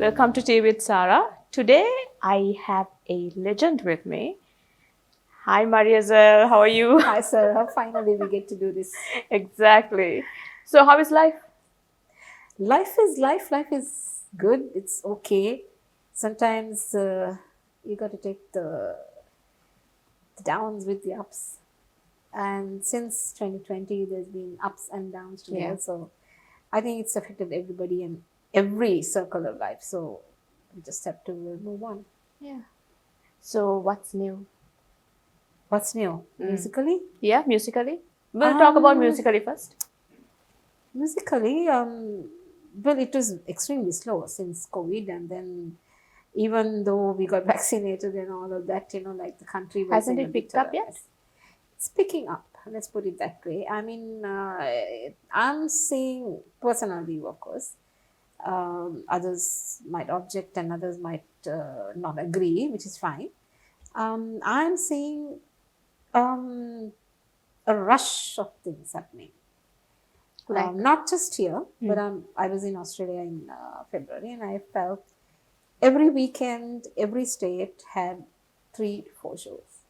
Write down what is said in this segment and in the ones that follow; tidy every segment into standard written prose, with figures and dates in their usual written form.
Welcome to Tea with Sarah. Today I have a legend with me. Hi Mariezell, how are you? Hi, Sarah. Finally, we get to do this. Exactly. So how is life? Life is life. Life is good. It's okay. Sometimes you got to take the downs with the ups. And since 2020, there's been ups and downs together. Yeah. So I think it's affected everybody and every circle of life. So we just have to move on. Yeah. So what's new? What's new? Musically? Yeah, musically. We'll talk about musically first. Musically, well, it was extremely slow since COVID, and then even though we got vaccinated and all of that, like the country was Hasn't in it a picked bit, up yet? It's picking up. Let's put it that way. I mean, I'm seeing personal view, of course. Others might object, and others might not agree, which is fine. I'm seeing a rush of things happening. Like? Not just here, but I was in Australia in February, and I felt every weekend, every state had 3 to 4 shows.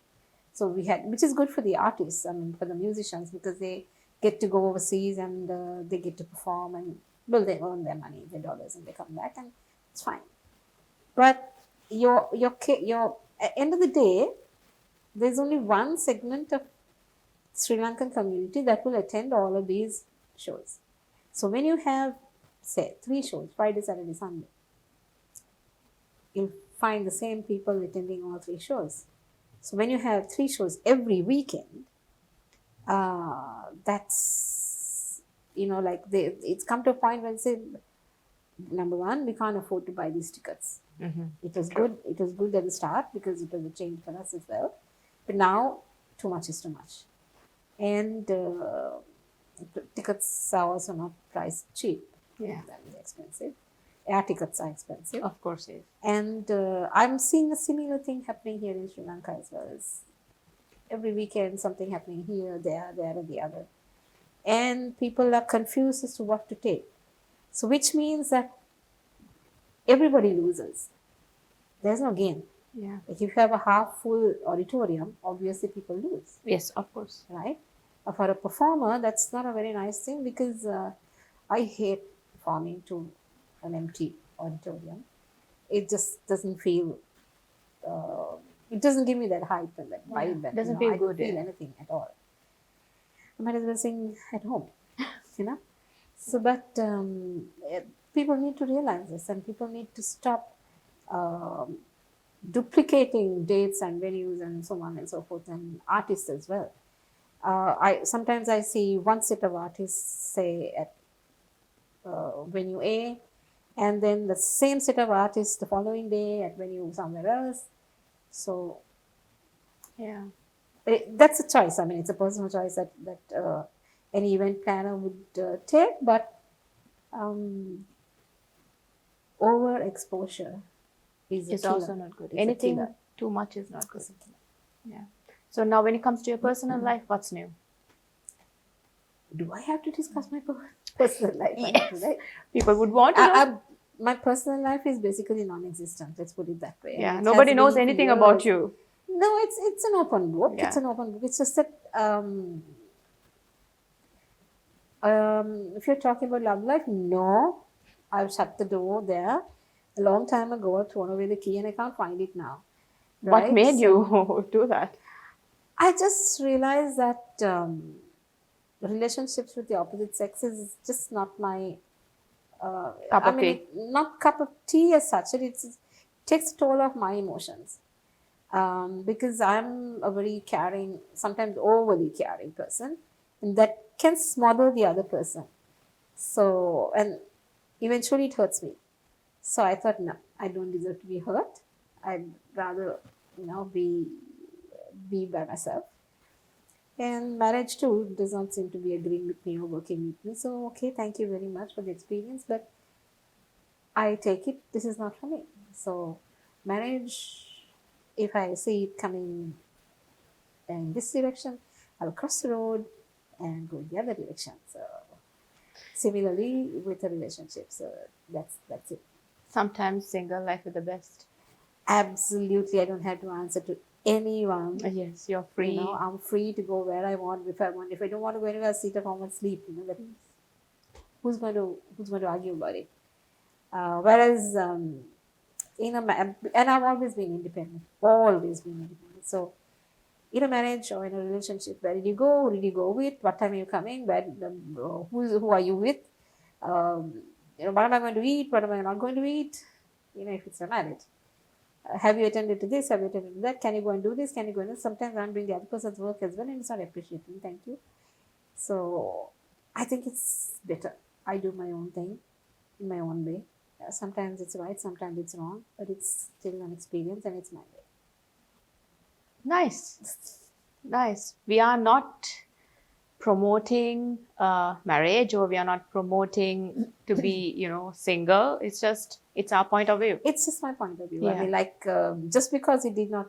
So we had, which is good for the artists, I mean, for the musicians, because they get to go overseas and they get to perform and, well, they earn their money, their dollars, and they come back, and it's fine. But at end of the day, there's only one segment of Sri Lankan community that will attend all of these shows. So when you have, say, 3 shows, Friday, Saturday, Sunday, you'll find the same people attending all 3 shows. So when you have 3 shows every weekend, that's, it's come to a point when, say, number one, we can't afford to buy these tickets. It was good. It was good at the start because it was a change for us as well. But now, too much is too much. And tickets are also not priced cheap. Yeah. That is expensive. Air tickets are expensive. Of course, yes. And I'm seeing a similar thing happening here in Sri Lanka as well. As every weekend, something happening here, there, and the other. And people are confused as to what to take. So which means that everybody loses. There's no gain. Yeah. Like if you have a half full auditorium, obviously people lose. Yes, of course. Right? For a performer, that's not a very nice thing because I hate performing to an empty auditorium. It just doesn't feel, it doesn't give me that hype and that vibe. That, doesn't feel I good. don't feel anything at all. I might as well sing at home, So, but people need to realize this, and people need to stop duplicating dates and venues and so on and so forth, and artists as well. Sometimes I see one set of artists, say, at venue A, and then the same set of artists the following day at venue somewhere else. So, yeah, that's a choice. I mean, it's a personal choice that any event planner would take, but overexposure is also not good. Anything too much is not good. Yeah. So now when it comes to your personal life, what's new? Do I have to discuss my personal life? Yes. Right? People would want to know. My personal life is basically non-existent. Let's put it that way. Yeah, nobody knows anything about you. No, it's an open book. Yeah. It's an open book. It's just that if you're talking about love life, no, I've shut the door there a long time ago. I thrown away the key and I can't find it now. Right? What made you do that? I just realized that relationships with the opposite sex is just not my cup of tea. Not cup of tea as such. It takes a toll of my emotions. Because I'm a very caring, sometimes overly caring person, and that can smother the other person. So, and eventually it hurts me. So I thought, no, I don't deserve to be hurt. I'd rather, be by myself. And marriage too does not seem to be agreeing with me or working with me. So, okay, thank you very much for the experience, but I take it, this is not for me. So, marriage, if I see it coming in this direction, I'll cross the road and go in the other direction. So, similarly with a relationship. So, that's it. Sometimes single life is the best. Absolutely, I don't have to answer to anyone. Yes, you're You free. know, I'm free to go where I want, if I want. If I don't want to go anywhere, I'll sit at home and sleep. You know, that who's going to argue about it? Whereas and I've always been independent, always been independent. So in a marriage or in a relationship, where did you go? Who did you go with? What time are you coming? Who are you with? What am I going to eat? What am I not going to eat? If it's a marriage. Have you attended to this? Have you attended to that? Can you go and do this? Can you go and do this? Sometimes I'm doing the other person's work as well, and it's not appreciating. Thank you. So I think it's better. I do my own thing in my own way. Sometimes it's right, sometimes it's wrong, but it's still an experience and it's my way. Nice. Nice. We are not promoting marriage, or we are not promoting to be, single. It's our point of view. It's just my point of view. Yeah. I mean, just because it did not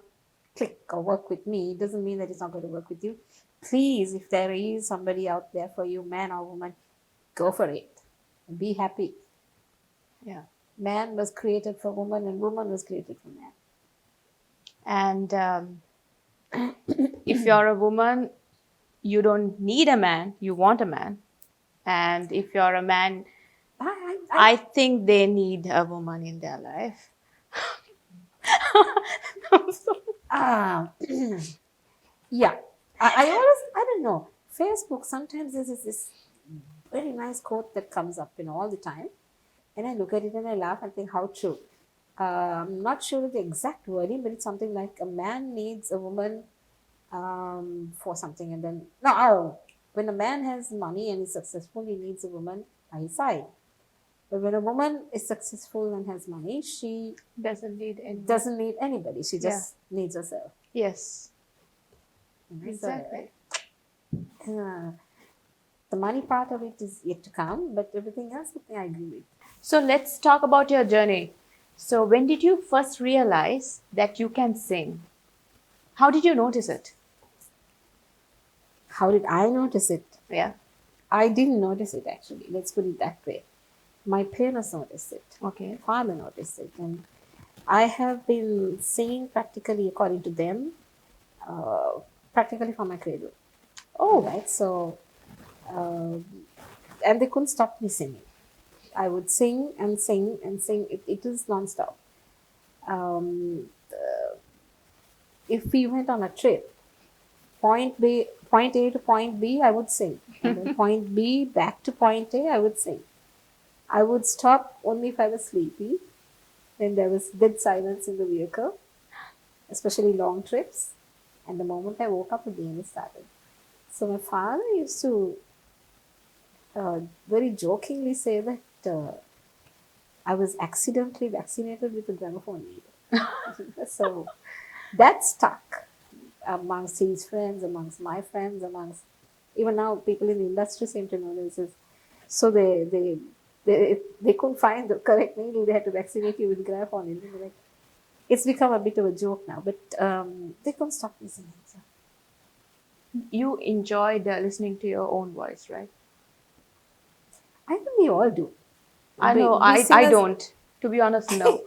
click or work with me, it doesn't mean that it's not going to work with you. Please, if there is somebody out there for you, man or woman, go for it. Be happy. Yeah. Man was created for woman and woman was created for man. And if you're a woman, you don't need a man, you want a man. And if you're a man, I think they need a woman in their life. Yeah. I don't know. Facebook, sometimes there's this very nice quote that comes up all the time. And I look at it and I laugh and think, how true. I'm not sure of the exact wording, but it's something like a man needs a woman for something. And then, no, when a man has money and is successful, he needs a woman by his side. But when a woman is successful and has money, she doesn't need anybody. She just needs herself. Yes. Exactly. So, the money part of it is yet to come, but everything else, I agree with. So let's talk about your journey. So when did you first realize that you can sing? How did you notice it? How did I notice it? Yeah. I didn't notice it, actually. Let's put it that way. My parents noticed it. Okay. My father noticed it. And I have been singing practically, according to them, practically from my cradle. Oh. Right? So, and they couldn't stop me singing. I would sing and sing and sing. It is non-stop. If we went on a trip, point A to point B, I would sing. And then point B back to point A, I would sing. I would stop only if I was sleepy. Then there was dead silence in the vehicle, especially long trips. And the moment I woke up, again it started. So my father used to very jokingly say that I was accidentally vaccinated with a gramophone needle. So that stuck amongst his friends, amongst my friends, amongst even now people in the industry seem to know this. So they couldn't find the correct needle. They had to vaccinate you with gramophone needle. Like, it's become a bit of a joke now, but they couldn't stop listening. So. You enjoyed listening to your own voice, right? I think we all do. I know. I don't. To be honest, no.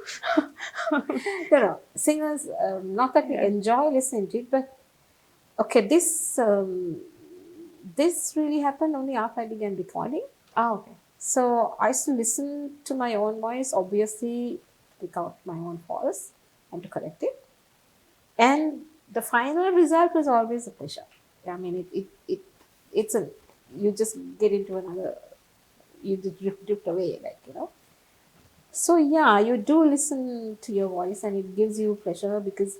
No. Singers, not that we enjoy listening to it, but okay, this really happened only after I began recording. Okay. So I used to listen to my own voice, obviously, to pick out my own faults and to correct it. And the final result was always a pleasure. I mean, you just get into another, you drift away, So yeah, you do listen to your voice and it gives you pleasure because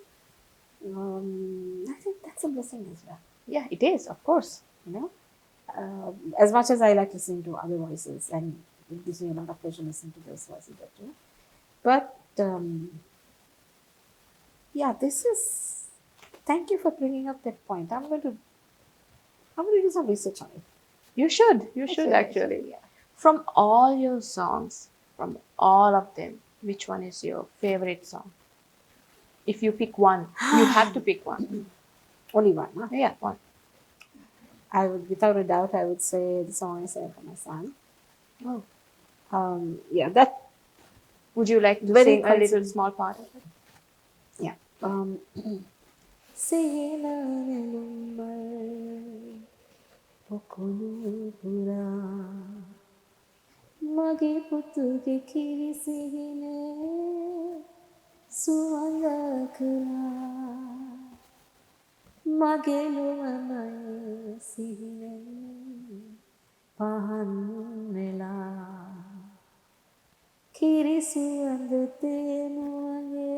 I think that's a blessing as well. Yeah, it is, of course. As much as I like listening to other voices and it gives me a lot of pleasure listening to those voices too. But thank you for bringing up that point. I'm going to do some research on it. You should actually. Yeah. From all your songs, from all of them, which one is your favorite song? If you pick one, you have to pick one. Only one, huh? Yeah, one. I would, without a doubt, I would say the song I sang for my son. Oh. Yeah, that Would you like to Very sing a little considered. small part of it? Yeah. Sehelanelummal okulu pura mage putuge kiri sehine suwanga kula mage luwamai sehine pahan nela kiri suwanga tenuange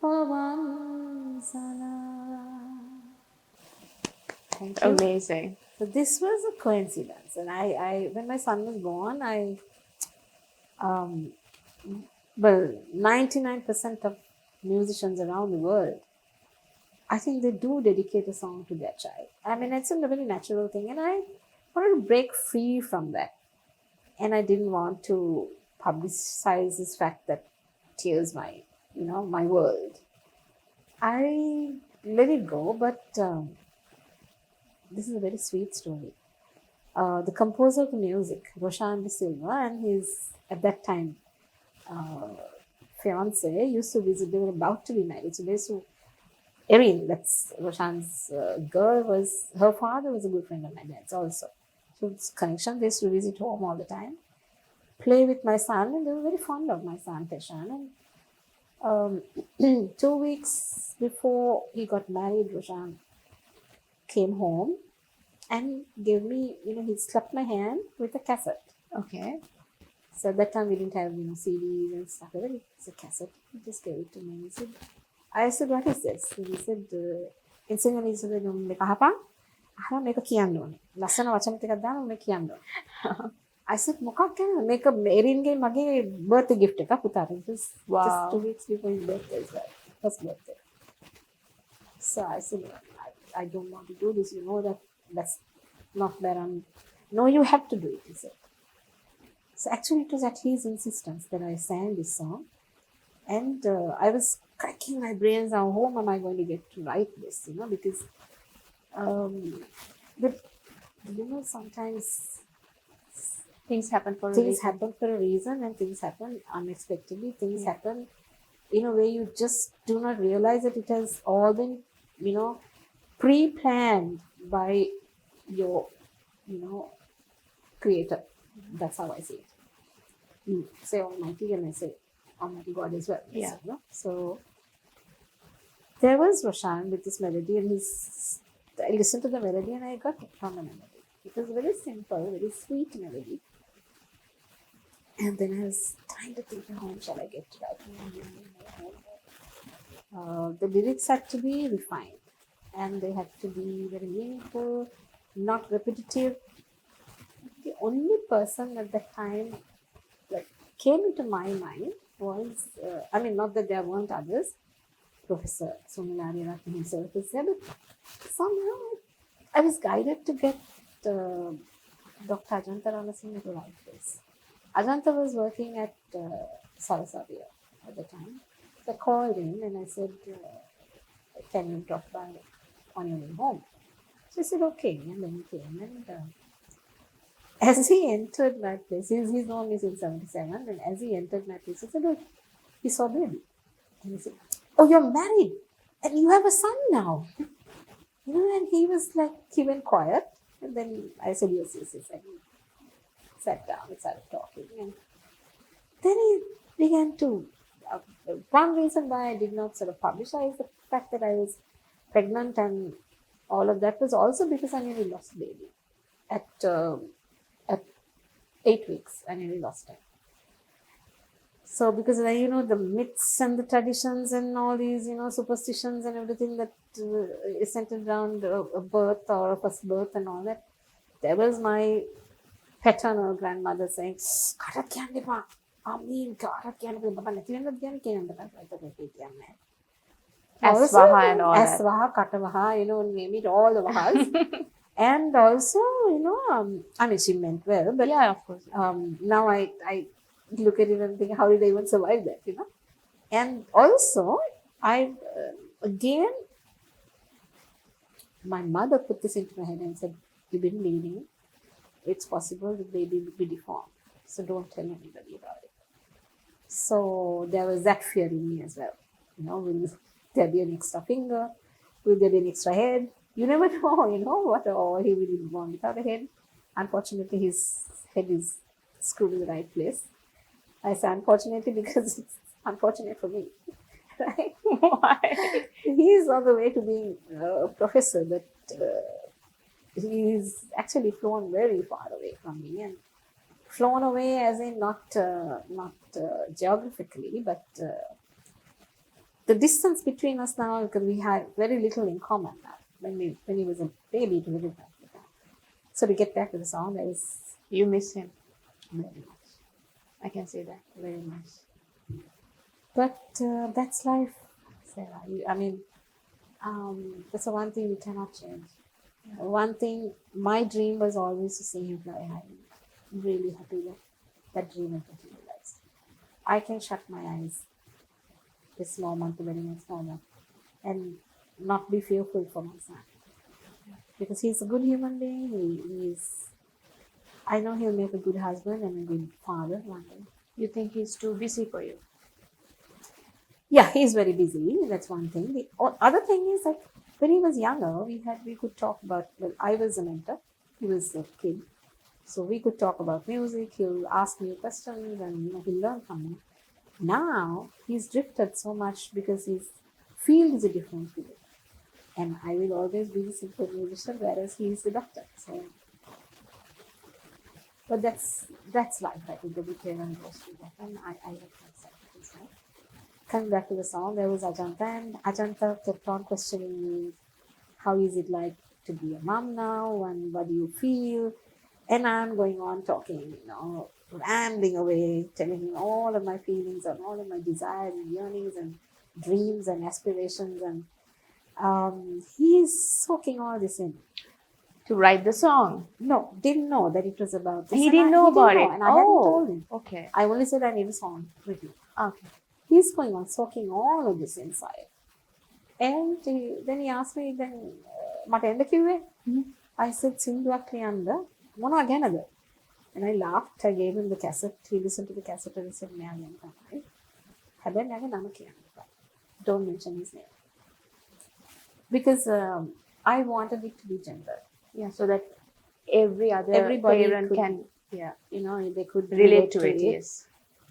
pavan sana. Thank you. Amazing. So this was a coincidence, and I when my son was born, well, 99% of musicians around the world, I think they do dedicate a song to their child. I mean, it's a very natural thing, and I wanted to break free from that, and I didn't want to publicize this fact that tears my, my world. I let it go, but this is a very sweet story. The composer of the music, Roshan Silva, and his, at that time, fiance used to visit. They were about to be married, so they used to. Erin, that's Roshan's girl, her father was a good friend of my dad's also. So it's connection. They used to visit home all the time, play with my son, and they were very fond of my son Teshan. And 2 weeks before he got married, Roshan came home and gave me, he slapped my hand with a cassette. Okay. So at that time we didn't have, CDs and stuff. It's a cassette. He just gave it to me. I said, what is this? And he said, in Sinhala he said, "Meka ahapang, ahla meka kiyanna one. Lassana wachana ටිකක් දාන්න මම කියන්න ඕනේ." I said, මොකක් කියන්නේ? මේක එරින්ගේ මගේ birthday gift එකක් පුතාට. It was just 2 weeks before his birthday as well. First birthday. So I said, I don't want to do this. You know that's not where I'm. No, you have to do it, he said. So actually it was at his insistence that I sang this song. And I was cracking my brains, how home am I going to get to write this, because but sometimes Things happen for a things reason. happen for a reason, and things happen unexpectedly. Things happen in a way you just do not realize that it has all been, pre-planned by your, creator. That's how I see it. You say Almighty, and I say Almighty God as well. Yeah. So there was Roshan with this melody, and I listened to the melody and I got it from the melody. It was very simple, very sweet melody. And then I was trying to think, how shall I get to that? The lyrics had to be refined, and they had to be very meaningful, not repetitive. The only person at that time that came into my mind was, not that there weren't others, Professor Suminari Ratna himself was there, but somehow I was guided to get Dr. Ajanta Ramasinghe to write this. Ajanta was working at Salon at the time. So I called him and I said, can you drop by on your way home? So he said, okay. And then he came, and as he entered my place, he's known me since 77, and as he entered my place, he said, oh, he saw baby. And he said, oh, you're married and you have a son now. And he was like, he went quiet, and then I said, yes. And he sat down and started talking, and then he began to, one reason why I did not sort of publicize the fact that I was pregnant and all of that was also because I nearly lost baby at 8 weeks. I nearly lost him. So because the myths and the traditions and all these superstitions and everything that is centered around a birth or a first birth and all that, there was my paternal grandmother saying, "Karat kyanne pa, amin karat kyanne pa, baba nathi wenna kyanne kyanne pa." Aswaha and all that. Aswaha, Katavaha, name it, all the Vahas. And also, she meant well, but Yeah, of course. now I look at it and think, how did I even survive that, And also, again, my mother put this into my head and said, you've been bleeding. It's possible the baby will be deformed. So don't tell anybody about it. So there was that fear in me as well. Will there be an extra finger? Will there be an extra head? You never know, what or he will be born without a head. Unfortunately, his head is screwed in the right place. I say unfortunately because it's unfortunate for me. Right? Why? He's on the way to being a professor, but he's actually flown very far away from me, and flown away as in not geographically, but the distance between us now, because we had very little in common now. When he was a baby, it was very different. So to get back to the song, there is You miss him. very much, I can say that. very much. But that's life, Sarah. That's the one thing we cannot change. One thing, my dream was always to see him fly high. I'm really happy that that dream has been realized. I can shut my eyes this moment to the next moment and not be fearful for my son. Because he's a good human being. I know he'll make a good husband and a good father one day. You think he's too busy for you? Yeah, he's very busy. That's one thing. The other thing is that when he was younger, we could talk about. Well, I was a mentor. He was a kid, so we could talk about music. He'll ask me questions, and he'll learn from me. Now he's drifted so much because his field is a different field, and I will always be the simple musician, whereas he is the doctor. So, but that's life. I think every parent goes through that, and I have accepted this. Right? Coming back to the song, there was Ajanta, and Ajanta kept on questioning me, how is it like to be a mom now, and what do you feel? And I'm going on talking, rambling away, telling him all of my feelings and all of my desires and yearnings and dreams and aspirations, and he's soaking all this in. To write the song? No, didn't know that it was about this. He didn't know about it. And I hadn't told him. Okay. I only said I need a song with you. Okay. He's going on soaking all of this inside. And then he asked me, then, මට එන්න කිව්වේ? I said, සින්දුවක් ලියන්න මොනවා ගැනද? And I laughed. I gave him the cassette. He listened to the cassette and he said, මෙයා ගැන තමයි. හැබැයි මෙයාගේ නම කියන්න එපා. Don't mention his name. Because I wanted it to be gendered. Yeah, so that everybody parent could, can, they could relate to it. Yes.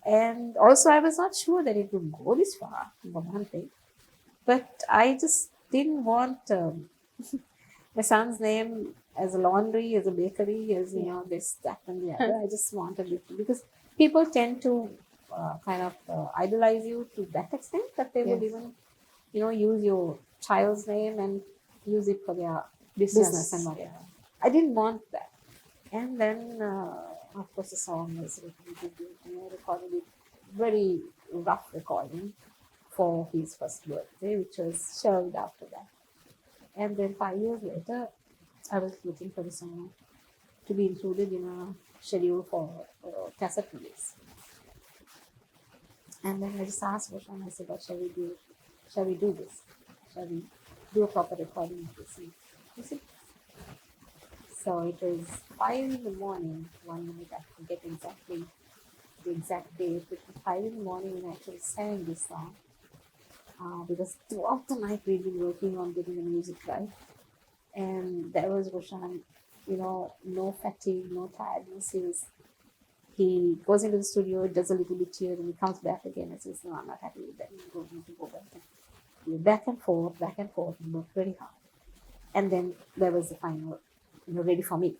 And also, I was not sure that it would go this far, for one thing. But I just didn't want my son's name as a laundry, as a bakery, as this, that, and the other. I just wanted it to, because people tend to kind of idolize you to that extent that they would even, use your child's name and use it for their business and whatever. I didn't want that. And then, of course, the song was recorded it, very rough recording for his first birthday, which was shelved after that. And then 5 years later, I was looking for the song to be included in a schedule for cassette release. And then I just asked Roshan, I said, what shall we do? Shall we do this? Shall we do a proper recording of this? He said, so it was 5 in the morning, one minute, I forget exactly the exact date, it was 5 in the morning when I actually sang this song. Because throughout the night we've been working on getting the music right. And there was Roshan, no fatigue, no tiredness. He goes into the studio, does a little bit here, and he comes back again and says, no, I'm not happy with that. You need to go back. And back and forth, and worked very hard. And then there was the final, ready for me.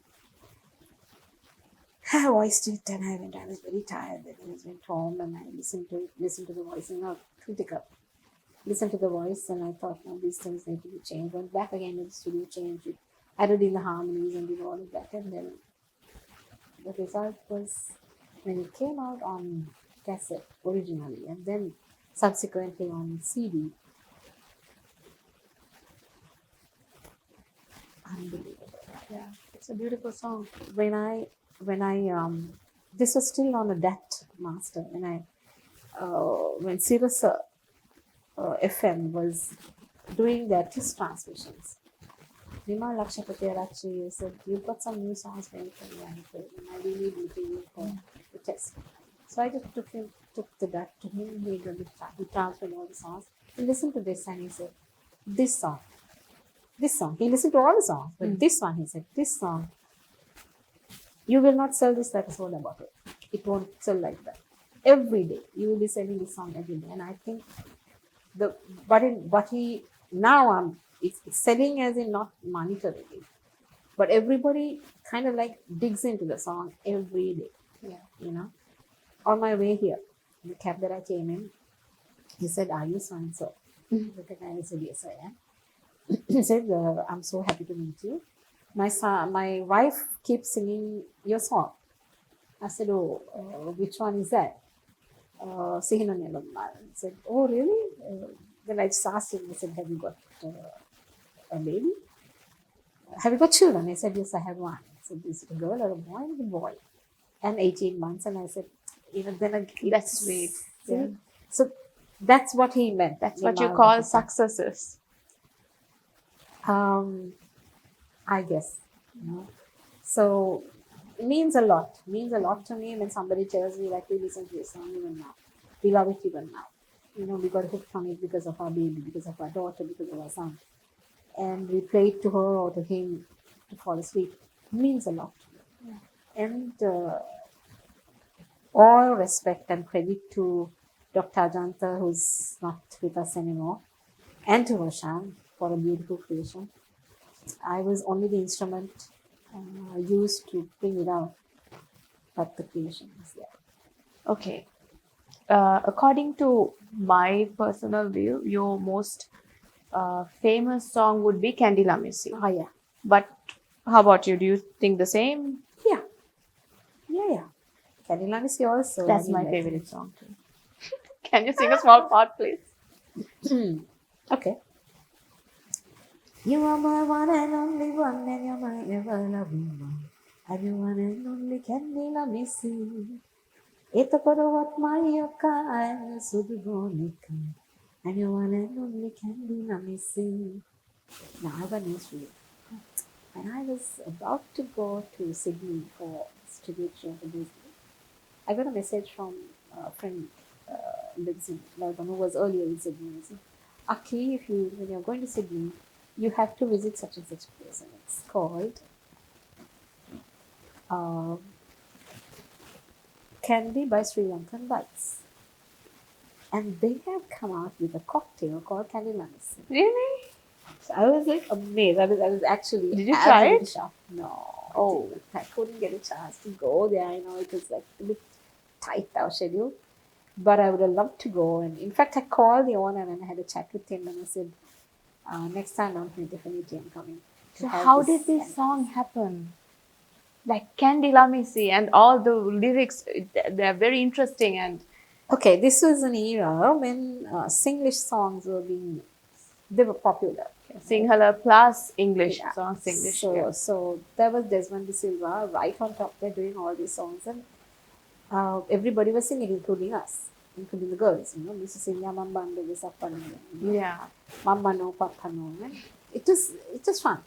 I voiced it and I was very tired. Then I went home and I listened to the voice and critical. Listened to the voice and I thought, no, these things need to be changed. Went back again to the studio, changed it, added in the harmonies and did all of that. And then the result was, when it came out on cassette originally and then subsequently on CD, unbelievable. Yeah, it's a beautiful song. When I this was still on a DAT master when Sirius FM was doing their test transmissions. Nima Lakshapati Arachi said, you've got some new songs going for me, and I really need you for the test. So I just took that to him. He transferred all the songs. He listened to this and he said, this song, this song. He listened to all the songs, but this one, he said, this song, you will not sell this like a soda bottle. It won't sell like that. Every day, you will be selling this song every day. And I think but he now it's selling as in not monetarily, but everybody kind of like digs into the song every day. Yeah. You know, on my way here, the cab that I came in, he said, "Are you so and so?" I said, "Yes, I am." He said, "I'm so happy to meet you. My wife keeps singing your song." I said, "Oh, which one is that?" Sihina Nelamma. I said, "Oh, really?" Then I just asked him. I said, "Have you got a baby? Have you got children?" He said, "Yes, I have one." I said, "Is it a girl or a boy?" And a boy. And 18 months. And I said, That's sweet. Yeah. So that's what he meant. That's what you call successes. I guess, you know. So it means a lot. It means a lot to me when somebody tells me, like, we listen to this song even now. We love it even now. You know, we got hooked on it because of our baby, because of our daughter, because of our son. And we play it to her or to him to fall asleep. It means a lot. Yeah. And all respect and credit to Dr. Ajanta, who's not with us anymore, and to Roshan for a beautiful creation. I was only the instrument used to bring it out, but the creation is there. Okay. According to my personal view, your most famous song would be Kandy Lamissi. Oh, yeah. But how about you? Do you think the same? Yeah. Yeah. Kandy Lamissi also. That's my favorite song too. Can you sing a small part, please? Okay. You are my one and only one, and you're my ever loving one. And you one and only Kandy Lamissi. Etakodavat Mayaka and Sudugonika. And you one and only Kandy Lamissi. Now I have a news for you. When I was about to go to Sydney for tribute show for Disney, I got a message from a friend lives in Melbourne who was earlier in Sydney. He said, Aki, when you're going to Sydney, you have to visit such and such a place. And it's called Kandy by Sri Lankan Bites. And they have come out with a cocktail called Kandy Lamissi. Really? So I was like amazed. I was actually. Did you try it? Shocked. No. Oh. I couldn't get a chance to go there. I know it was like a bit tight, our schedule. But I would have loved to go. And in fact, I called the owner and I had a chat with him and I said, next time I'm definitely coming. So how did this song happen? Like Kandy Lamissi and all the lyrics, they're very interesting. And okay, this was an era when Singlish songs they were popular. Sinhala plus English songs, English. So there was Desmond de Silva right on top there doing all these songs, and everybody was singing, including us, including the girls. You know, Mrs. Sinya Mambando, yeah, Mamba no, Papa no, and it was fun.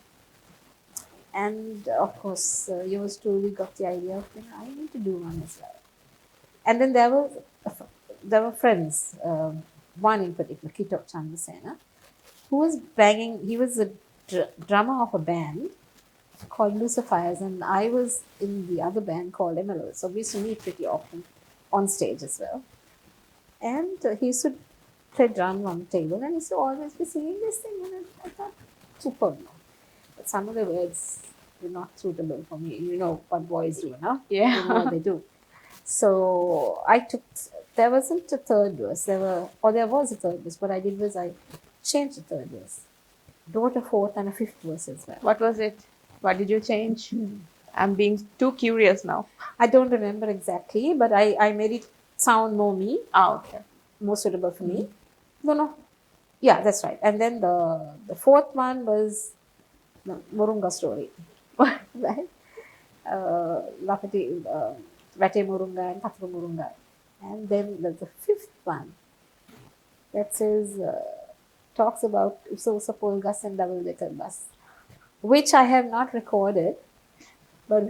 And of course, yours truly got the idea of, I need to do one as well. And then there were friends, one in particular, Kito Chandrasena, who was banging. He was a drummer of a band called Lucifers, and I was in the other band called MLO. So we used to meet pretty often on stage as well. And he used to play drums on the table, and he used to always be singing this thing, and I thought, superb. But some of the words were not suitable for me. You know what boys do, no? Yeah. You know what they do. So there wasn't a third verse. There was a third verse. What I did was I changed the third verse. Wrote a fourth and a fifth verse as well. What was it? What did you change? I'm being too curious now. I don't remember exactly, but I made it sound more me. Okay. More suitable for me. No. Yeah, that's right. And then the fourth one was the Murunga story. Right? Lapati, Vate Murunga and Patru Murunga. And then the fifth one that says, talks about Usa Polgas and double decker bus, which I have not recorded, but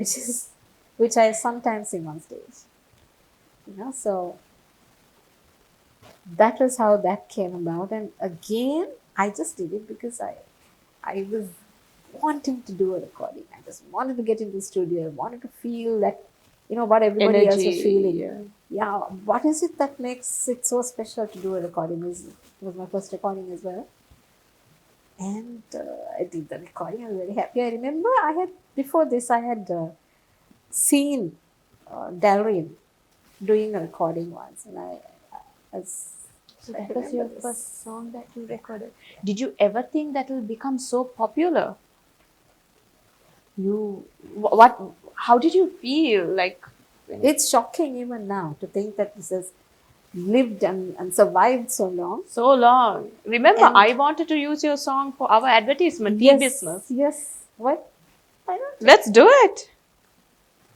which I sometimes sing on stage. So that was how that came about. And again, I just did it because I was wanting to do a recording. I just wanted to get into the studio. I wanted to feel that, what everybody else was Energy. feeling. Yeah. Yeah, what is it that makes it so special to do a recording? It was my first recording as well. And I did the recording. I was very happy. I remember before this, I had seen Dalrymple doing a recording once. And was, So I that was remember your this. first song that you recorded. Did you ever think that will become so popular? What? How did you feel like? It's shocking even now to think that this has lived and survived so long. So long. Remember, And I wanted to use your song for our advertisement, tea yes, business. yes. What? Why not? Let's do it.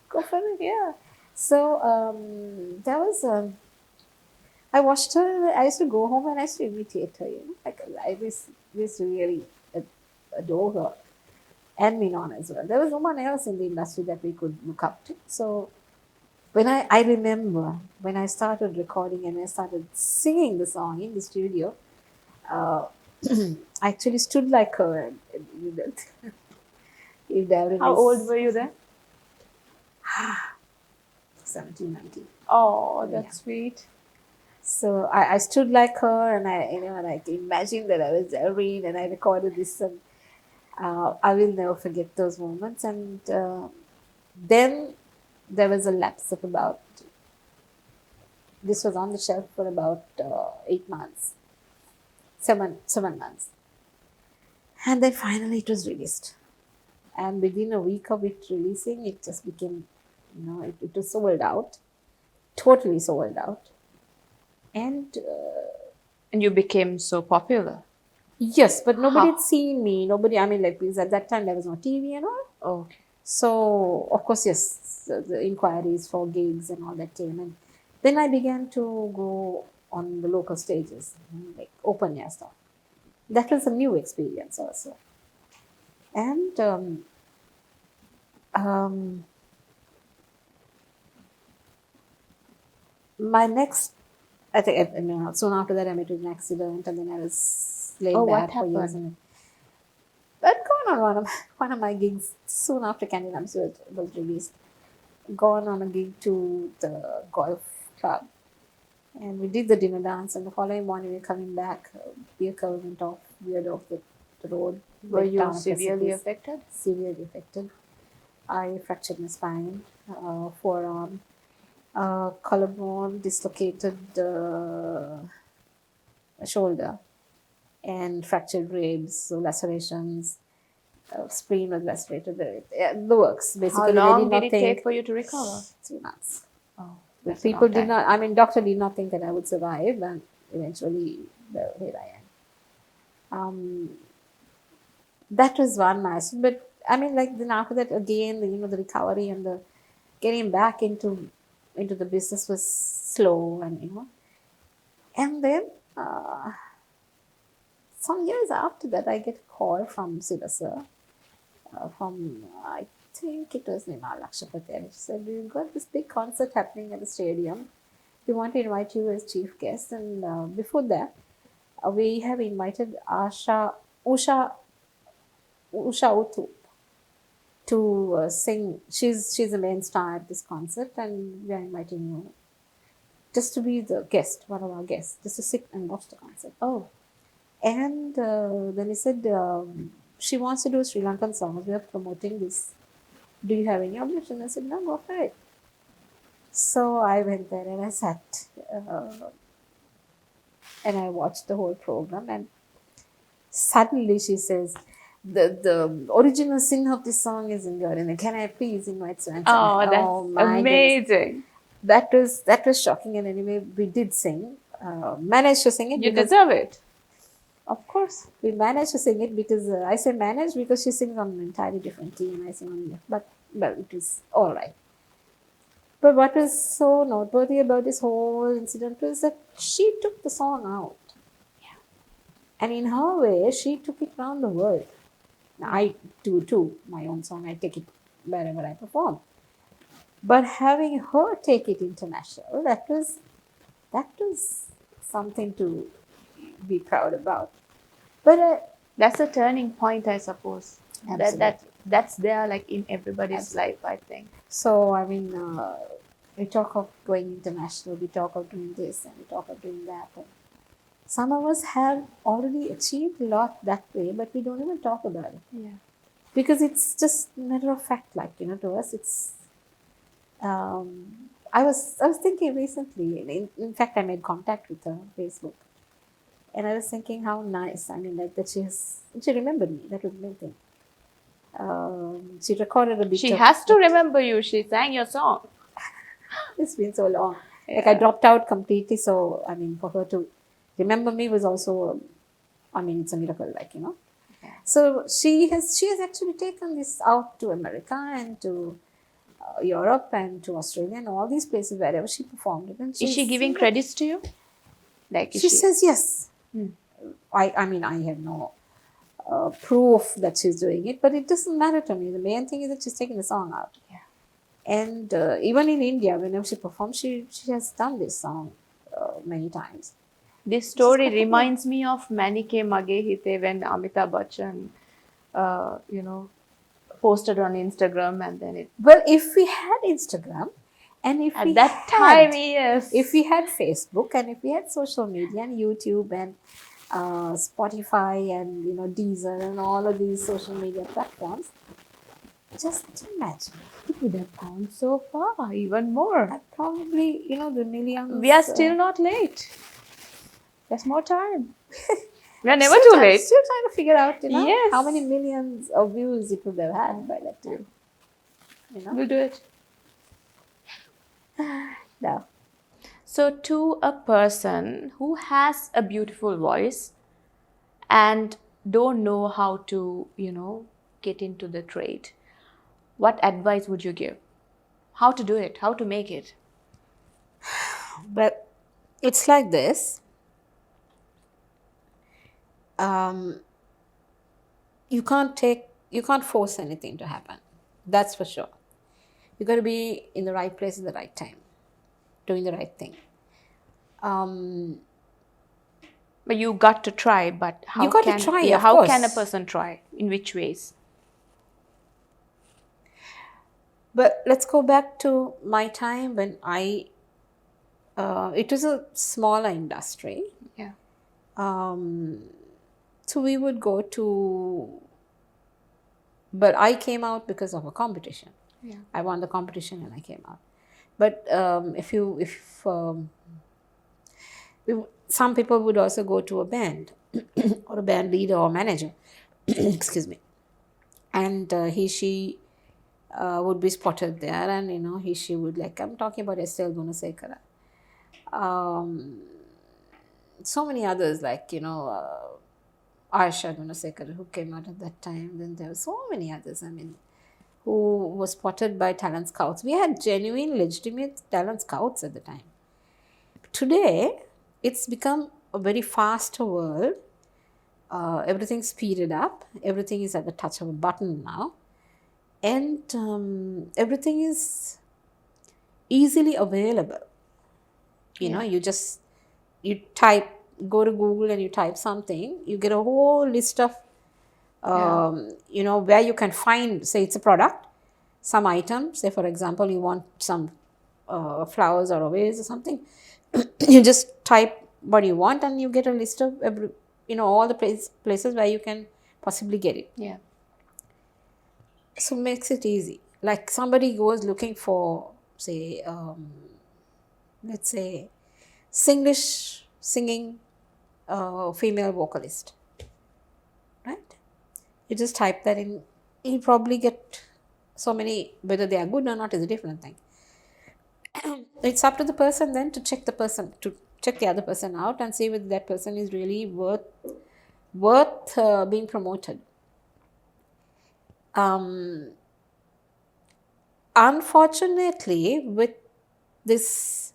Go for it. Yeah. So there was I watched her. I used to go home and I used to imitate her. Like I really adore her, and Minon as well. There was no one else in the industry that we could look up to. So when I remember when I started recording and I started singing the song in the studio, uh, I actually stood like her. If Darren How old is were you then? 17, 19. Oh, Yeah. that's sweet. So I stood like her, and I imagined that I was Irene, and I recorded this, and I will never forget those moments. And then there was a lapse of about. This was on the shelf for about 8 months, 7 months, and then finally it was released. And within a week of it releasing, it just became, it was sold out, totally sold out, and. And you became so popular. Yes, but nobody had How? seen me. Nobody, I mean, like, because at that time there was no TV and all. Okay. So, of course, yes, the inquiries for gigs and all that came. And then I began to go on the local stages, like open air stuff. That was a new experience also. And um, my next, I think, soon after that, I met with an accident, and then I was Oh, laid what bad for years. happened? But gone on one of my gigs soon after Kandy Lamissi was released. Gone on a gig to the golf club, and we did the dinner dance. And the following morning, we're coming back. Vehicle went off, veered off the road, Were went you down a severely precipice, affected? severely affected. I fractured my spine, forearm, collarbone, dislocated shoulder, and fractured ribs, so lacerations. Spleen was lacerated. The works. How Basically, they did long did not it take think for you to recover? 3 months. Oh, The that's a people long did time. not. I mean, doctor did not think that I would survive, and eventually, well, here I am. That was one milestone. But I mean, like then after that, again, the recovery and the getting back into the business was slow, and then some years after that, I get a call from Silva sir, from I think it was Nima Lakshapati, and she said, "We've got this big concert happening at the stadium. We want to invite you as chief guest." And before that, we have invited Usha Uthu to sing. She's the main star at this concert, and we are inviting you just to be the guest, one of our guests, just to sit and watch the concert. Oh, And then he said, she wants to do Sri Lankan songs. We are promoting this. Do you have any objection? I said, no, go for it. So I went there and I sat and I watched the whole program. And suddenly she says, the original singer of this song is in your, and can I please invite so and so? oh, that's Oh my goodness. amazing. That was shocking. And anyway, we did sing, managed to sing it You because deserve it. Of course. we managed to sing it because I say managed because she sings on an entirely different key and I sing on the, but well, it was all right. But what was so noteworthy about this whole incident was that she took the song out. And in her way, she took it around the world. Now, I do too. My own song, I take it wherever I perform. But having her take it international, that was something to be proud about. But That's a turning point, I suppose. absolutely. That's there like in everybody's Absolutely. life, I think. So I mean, we talk of going international, we talk of doing this, and we talk of doing that. And some of us have already achieved a lot that way, but we don't even talk about it Yeah. because it's just matter of fact. Like to us, it's. I was thinking recently. In fact, I made contact with her on Facebook, and I was thinking how nice. I mean, like that she remembered me. That was the main thing. She recorded a bit She of. has to remember you. She sang your song. It's been so long. Like I Yeah. dropped out completely. So I mean, for her to remember me was also, I mean, it's a miracle. Yeah. So she has actually taken this out to America and to Europe and to Australia and all these places wherever she performed it. And Is she giving credits to you? Like, is she she? says yes. Hmm. I mean, I have no proof that she's doing it, but it doesn't matter to me. The main thing is that she's taking the song out. Yeah. And even in India, whenever she performs, she has done this song many times. This Which is story quite popular. reminds me of Manike Mage Hite when Amitabh Bachchan, posted on Instagram, and then it. Well, if we had Instagram, and At that time, yes. if we had Facebook, and if we had social media and YouTube and Spotify and Deezer and all of these social media platforms, just imagine. It would have gone so far, even more. Probably the millions. We are still not late. There's more time. We are never still too late. Still trying to figure out, Yes. how many millions of views it would have had by that time. We'll do it. No. So, to a person who has a beautiful voice and don't know how to, get into the trade, what advice would you give? How to do it? How to make it? But it's like this. Um, you can't force anything to happen. That's for sure. You got to be in the right place at the right time, doing the right thing. But you got to try. But how You got to can try, yeah, of how course. can a person try? In which ways? But let's go back to my time when it was a smaller industry. Yeah. So we would go to, but I came out because of a competition. Yeah. I won the competition and I came out. But some people would also go to a band or a band leader or manager, excuse me, and she would be spotted there, and she would, like, I'm talking about Estelle Gunasekara. So many others, like Aisha Gunasekara, who came out at that time. Then there were so many others. I mean, who was spotted by talent scouts. We had genuine, legitimate talent scouts at the time. Today, it's become a very faster world. Everything's speeded up. Everything is at the touch of a button now. And everything is easily available. You go to Google and you type something, you get a whole list of, where you can find, say it's a product, some item, say for example, you want some flowers or a vase or something, you just type what you want and you get a list of all the places where you can possibly get it. Yeah. So it makes it easy. Like somebody goes looking for, say, let's say, Singlish singing female vocalist, right? You just type that in, you probably get so many. Whether they are good or not is a different thing. It's up to the person then to check the other person out and see whether that person is really worth being promoted. Unfortunately, with this,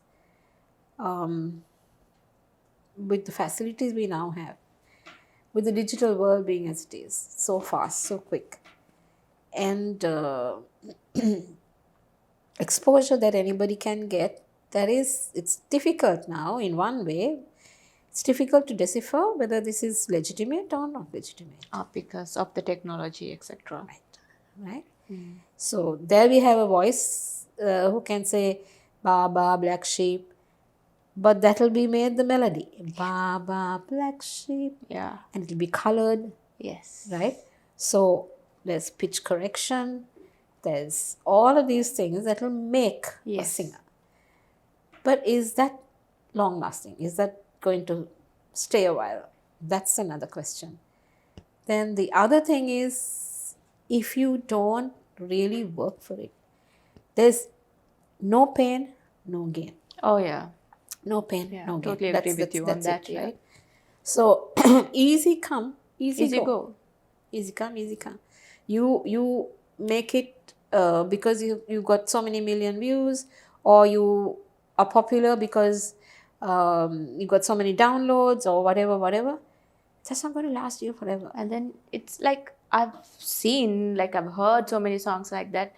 with the facilities we now have, with the digital world being as it is, so fast, so quick, and exposure that anybody can get, it's difficult now in one way. It's difficult to decipher whether this is legitimate or not legitimate. Because of the technology, etc. Right? So there we have a voice who can say Baba, black sheep, but that will be made the melody. Baba, black sheep. Yeah. And it will be colored. Yes. Right? So there's pitch correction. There's all of these things that will make a singer. But is that long lasting? Is that going to stay a while? That's another question. Then the other thing is, if you don't really work for it, there's no pain, no gain. Oh yeah. No pain, no gain. Totally agree with you on that. It, right? So easy come, easy go. Easy come, easy come. You make it because you got so many million views, or you are popular because you got so many downloads or whatever. That's not going to last you forever. And then it's like I've heard so many songs like that,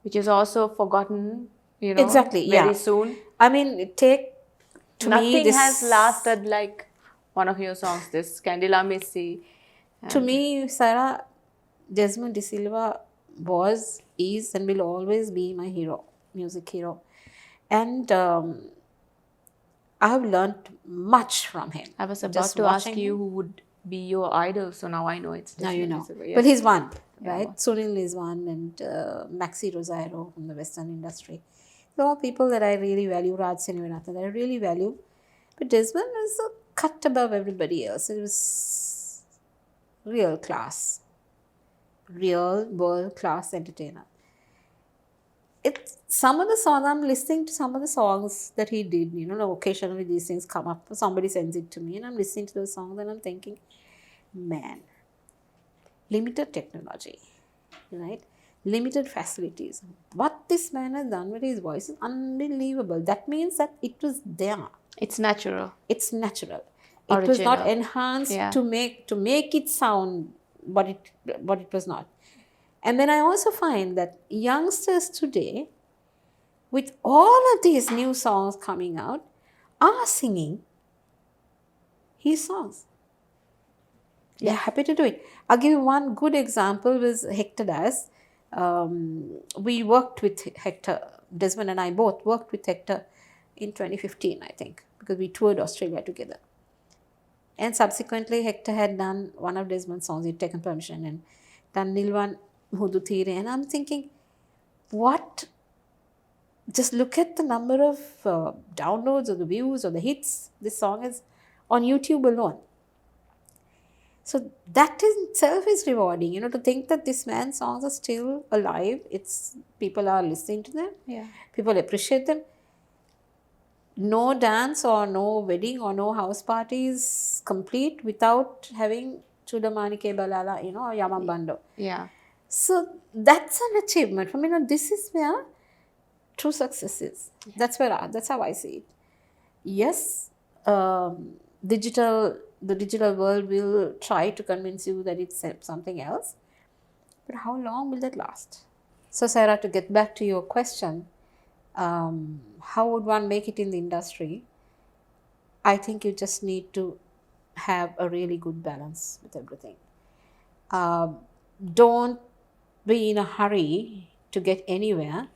which is also forgotten, exactly, very soon. I mean, Nothing has lasted like one of your songs, this Kandy Lamissi. To me, Sarah, Desmond De Silva is and will always be my hero, music hero. And I have learned much from him. I was about to ask you who would be your idol, so now I know it's Now you know. Silva, yes. But he's one, right? Sunil is one, and Maxi Rosario from the Western industry. There are people that I really value, Raj Sinivanathan, that I really value. But Desmond was a cut above everybody else. It was real class. Real world-class entertainer. Some of the songs, I'm listening to some of the songs that he did, occasionally these things come up, somebody sends it to me and I'm listening to those songs and I'm thinking, man, limited technology, right? Limited facilities. What this man has done with his voice is unbelievable. That means that it was there. It's natural. It's natural. Original. It was not enhanced to make it sound what it was not. And then I also find that youngsters today, with all of these new songs coming out, are singing his songs. They're happy to do it. I'll give you one good example with Hector Das. We worked with Hector, Desmond and I both worked with Hector in 2015, I think, because we toured Australia together. And subsequently, Hector had done one of Desmond's songs, he'd taken permission and done Nilwan Hudutire, and I'm thinking, what? Just look at the number of downloads or the views or the hits this song is on YouTube alone. So that in itself is rewarding, to think that this man's songs are still alive. People are listening to them. Yeah. People appreciate them. No dance or no wedding or no house party is complete without having Chudamanike Balala, or Yamambando. Yeah. So that's an achievement. For me, this is where true success is. That's how I see it. Yes, the digital world will try to convince you that it's something else. But how long will that last? So Sarah, to get back to your question, how would one make it in the industry? I think you just need to have a really good balance with everything. Don't be in a hurry to get anywhere,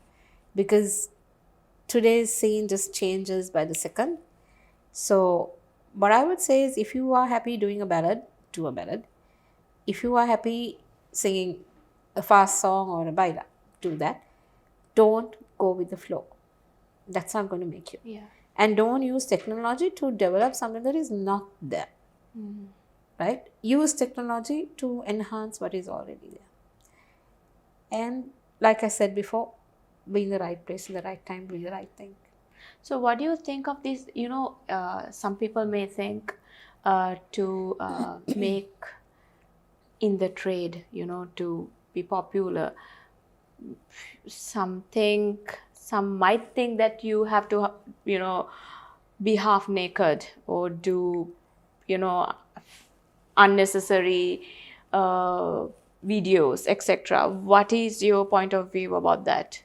because today's scene just changes by the second. So what I would say is, if you are happy doing a ballad, do a ballad. If you are happy singing a fast song or a baila, do that. Don't go with the flow. That's not going to make you. Yeah. And don't use technology to develop something that is not there. Mm-hmm. Right? Use technology to enhance what is already there. And like I said before, be in the right place, in the right time, do the right thing. So what do you think of this? Some people may think to make in the trade, to be popular, some might think that you have to, be half naked or do, unnecessary videos, etc. What is your point of view about that?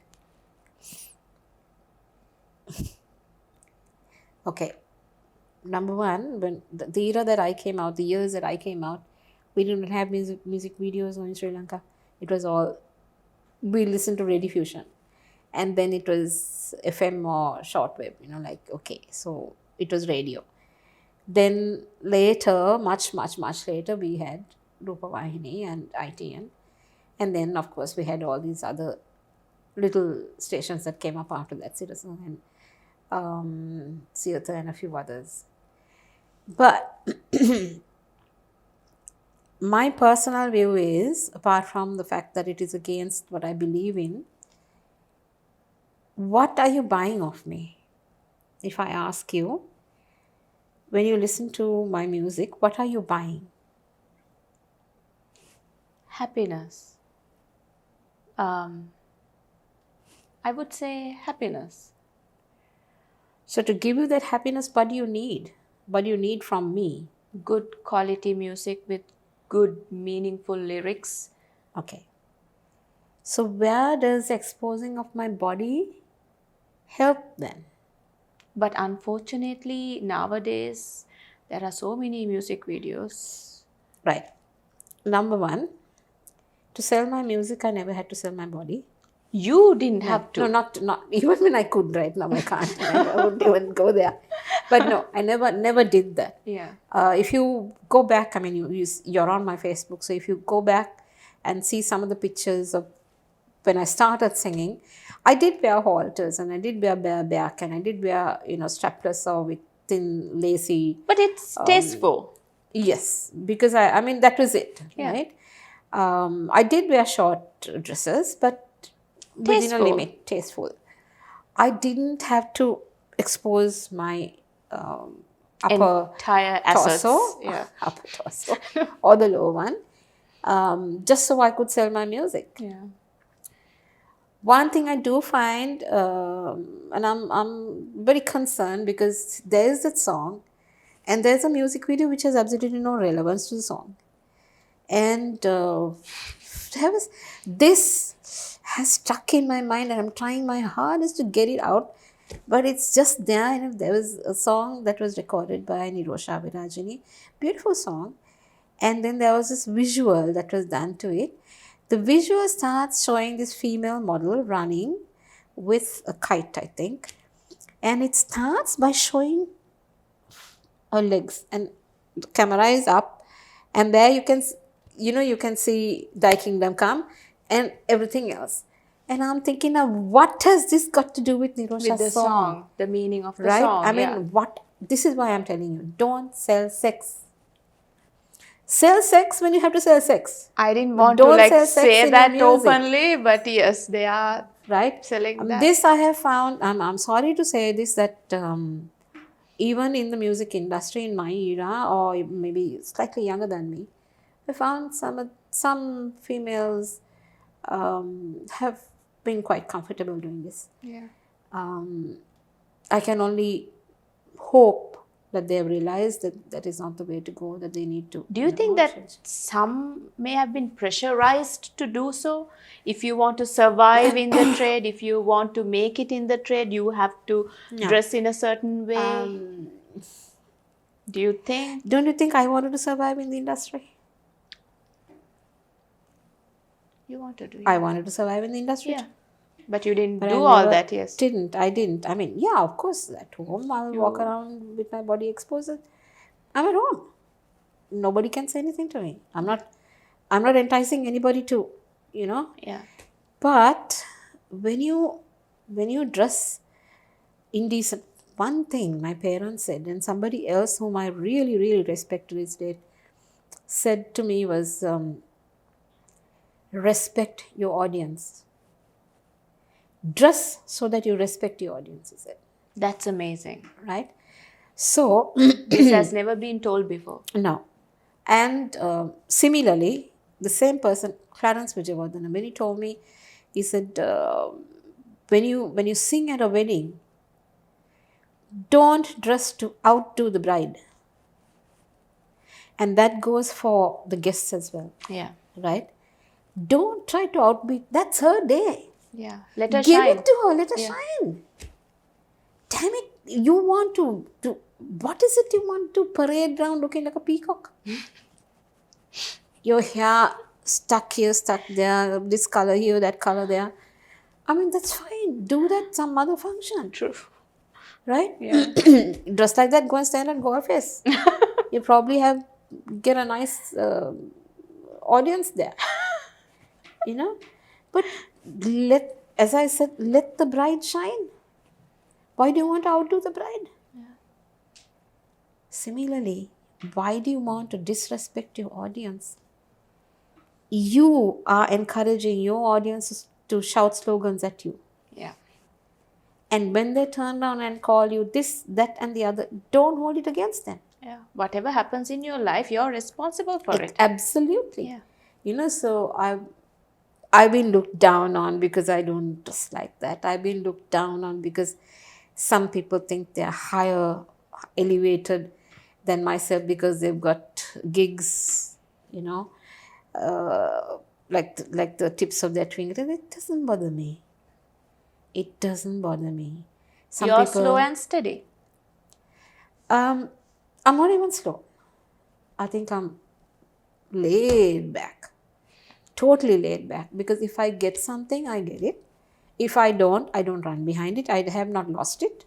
Okay. Number one, when the era that I came out, the years that I came out, we didn't have music videos in Sri Lanka. It was all, we listened to Radio Fusion. And then it was FM or shortwave, like, okay, so it was radio. Then later, much later, we had Rupa Vahini and ITN. And then, of course, we had all these other little stations that came up after that, Citizen and Theatre and a few others. But my personal view is, apart from the fact that it is against what I believe in, what are you buying of me? If I ask you, when you listen to my music, what are you buying? Happiness. I would say happiness. So to give you that happiness, what do you need? What do you need from me? Good quality music with good, meaningful lyrics. Okay. So where does exposing of my body help then? But unfortunately, nowadays, there are so many music videos. Right. Number one, to sell my music, I never had to sell my body. You didn't have to. No, not even when I could. Right now, I can't. I wouldn't even go there. But no, I never did that. Yeah. If you go back, I mean, you're on my Facebook, so if you go back and see some of the pictures of when I started singing, I did wear halters and I did wear bareback and I did wear, strapless or with thin, lacy. But it's tasteful. Yes, because I mean, that was it, Yeah. right? I did wear short dresses, but within a limit, tasteful. I didn't have to expose my upper entire assets. torso, Yeah. upper torso, or the lower one, just so I could sell my music. Yeah. One thing I do find, and I'm very concerned because there's that song, and there's a music video which has absolutely no relevance to the song, and this has stuck in my mind, and I'm trying my hardest to get it out, but it's just there. There was a song that was recorded by Nirosha Virajini, beautiful song, and then there was this visual that was done to it. The visual starts showing this female model running with a kite, I think, and it starts by showing her legs, and the camera is up, and there you can see Thy Kingdom Come and everything else. And I'm thinking, now what has this got to do with Nirosha's With the song, the meaning of the right? song. I mean, this is why I'm telling you, don't sell sex. Sell sex when you have to sell sex. I didn't want Don't to sell sex say in that your music. openly, but yes, they are Right? selling that. This I have found, I'm sorry to say this, that even in the music industry in my era, or maybe slightly younger than me, I found some females have been quite comfortable doing this. Yeah. I can only hope that they have realized that that is not the way to go, that they need to. Do you think that some may have been pressurized to do so? If you want to survive in the trade, if you want to make it in the trade, you have to dress in a certain way. Do you think? Don't you think I wanted to survive in the industry? You want to do it. I wanted to survive in the industry. Yeah. But you didn't But do I all never that, yes. I didn't. I mean, yeah, of course, at home I'll walk around with my body exposed. I'm at home. Nobody can say anything to me. I'm not enticing anybody to, Yeah. But when you dress indecent, one thing my parents said, and somebody else whom I really, really respect to this day said to me was, respect your audience. Dress so that you respect your audience, he said. That's amazing. Right? So, This has never been told before. no. And similarly, the same person, Clarence Vijayawardena, when he told me, he said, when you sing at a wedding, don't dress to outdo the bride. And that goes for the guests as well. Yeah. Right? Don't try to outbeat. That's her day. Yeah. Let her Give shine. it to her. Let her shine. damn it, you want to what is it you want to parade around looking like a peacock? Your hair stuck here, stuck there, this color here, that color there. I mean, that's fine. Do that some other function. True. Right? Yeah. Dress like that, go and stand at golf face. You probably get a nice audience there. You know? But as I said, let the bride shine. Why do you want to outdo the bride? Yeah. Similarly, why do you want to disrespect your audience? You are encouraging your audiences to shout slogans at you. Yeah. And when they turn around and call you this, that, and the other, don't hold it against them. Yeah. Whatever happens in your life, you're responsible for it. Absolutely. Yeah. You know, so I've been looked down on because I don't dress like that. I've been looked down on because some people think they're higher, elevated than myself because they've got gigs, you know, like the tips of their fingers. It doesn't bother me. It doesn't bother me. You're slow and steady. I'm not even slow. I think I'm laid back. Totally laid back. Because if I get something, I get it. If I don't run behind it. I have not lost it.